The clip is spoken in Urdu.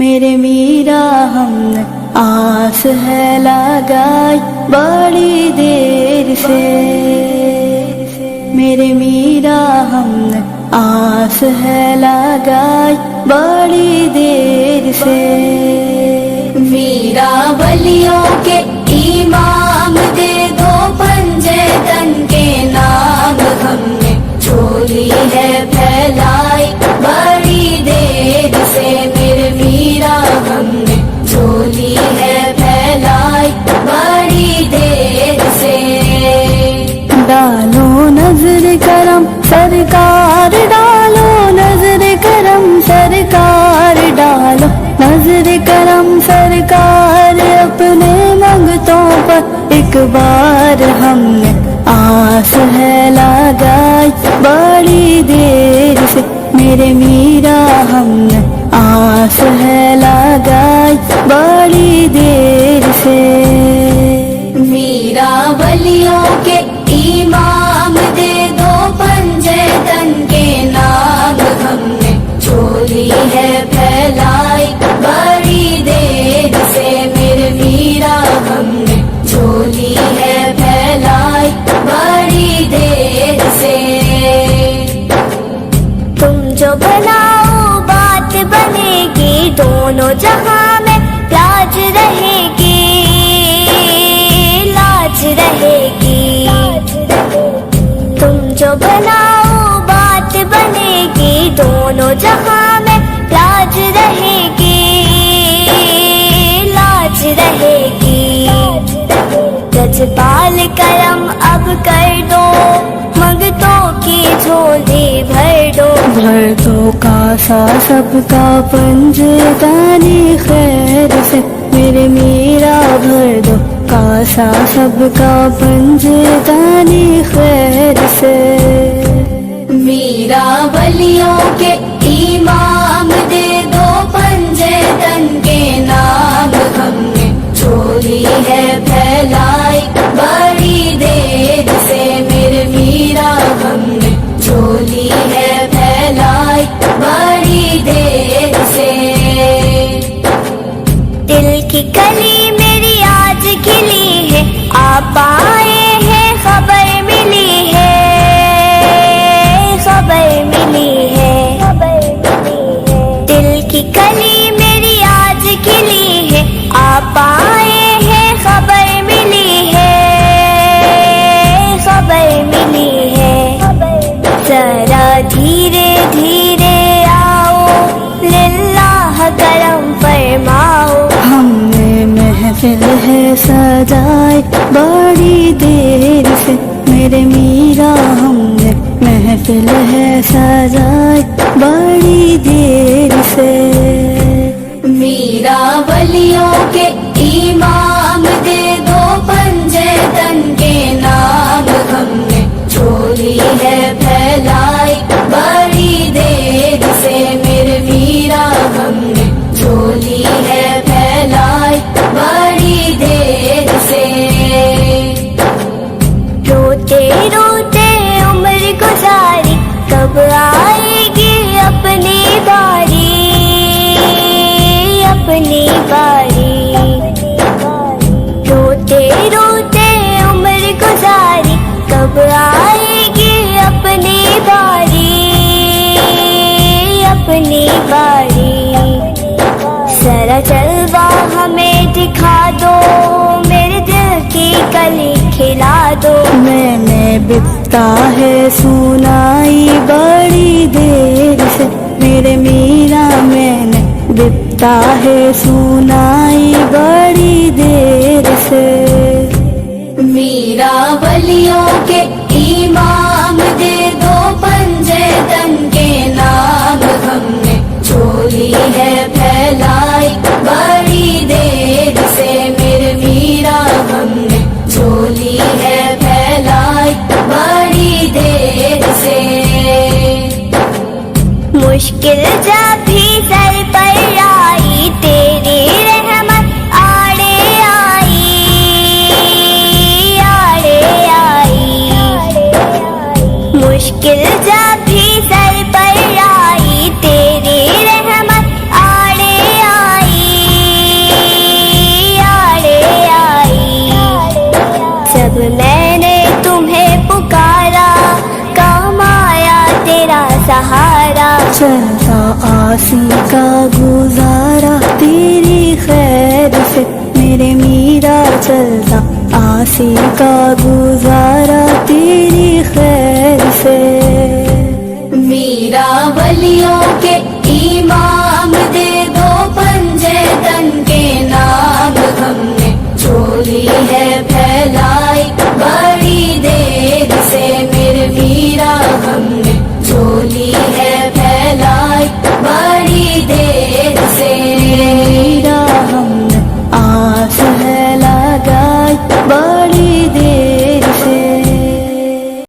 میرے میرا ہم نے آس ہے لگائی بڑی دیر سے، میرے میرا ہم نے آس ہے لگائی بڑی دیر سے۔ میرا ولیوں کے امام دے دو پنجے تن کے نام، ہم نے چولی ہے پھیلائی بڑی دیر سے۔ میرے میرا ہم نے چولی ہے پھیلائی بڑی دیر سے۔ ڈالو نظر کرم سرکار، ڈالو نظر کرم سرکار، ڈالو نظر کرم سرکار، اپنے منگتوں پر ایک بار ہم نے آس ہے لگائی بڑی دیر سے۔ میرے میرا ہم نے آس ہے لگائی بڑی دیر سے۔ میرا ولیوں کے امام دے دو پنجے تن کے نام، ہم نے چولی ہے پھیلائی بڑی دیر سے۔ میرے میرا ہم نے چولی ہے پھیلائی بڑی دیر سے۔ تم جو بناؤ بات بنے گی، دونوں جہاں میں لاج رہے گی، لاج رہے گی۔ تم جو بناؤ بات بنے گی، دونوں جہاں میں لاج رہے گی، لاج رہے گی۔ رجپال کرم اب کر دو، منگتوں کی جھولی بھر دو، بھر دو کاسا سب کا پنجے دانی خیر سے۔ میرے میرا بھر دو کاسا سب کا پنجے دانی خیر سے۔ میرا ولیوں کے امام دے دو پنجے تن کے نام، ہم نے چولی ہے پھیلائی بڑی دیر سے۔ میرے میرا ہم نے چولی ہے پھیلائی بڑی دیر سے۔ دل کی کلی میری آج کھلی ہے، آپ آئے ہیں خبر ملی ہے، خبر ملی ہے۔ دل کی کلی میری آج کھلی ہے، آپ آئے ہیں خبر ملی ہے، خبر ملی ہے۔ ذرا دھیرے دھیرے آؤ، للہ کرم فرماؤ، ہم نے محفل ہے سجائی بڑی دیر سے۔ میرے میرا ہم نے محفل ہے سجائی بڑی دیر سے۔ میرا ولیوں کے امام دے دو پنجے تن کے نام، ہم نے چولی ہے پھیلائی بڑی دیر سے۔ میرے میرا ہم نے چولی ہے پھیلائی بڑی دیر سے۔ روتے روتے عمر گزاری، کب آئے گی اپنی باری، اپنی باری۔ روتے روتے عمر گزاری، کب آئے گی اپنی باری، اپنی باری۔ ذرا جلوہ ہمیں دکھا دو، میرے دل کی کلی کھلا دو۔ میں نے بتا ہے سنائی بڑی دیر سے، میرے میرا میں نے بتا ہے سنائی بڑی دیر سے۔ میرا ولیوں کے امام دے دو پنجے تن کے نام، ہم نے چولی ہے پھیلائی بڑی دیر سے۔ میرے میرا ہم نے چولی ہے پھیلائی بڑی دیر سے۔ مشکل جب بھی سر پر آئی، تیری رحمت آسی کا گزارا تیری خیر سے میرے میرا چلتا، آسی کا گزارا تیری خیر سے۔ میرا ولیوں کے امام دے دو پنجے تن کے نام، ہم نے چولی ہے پھیلائی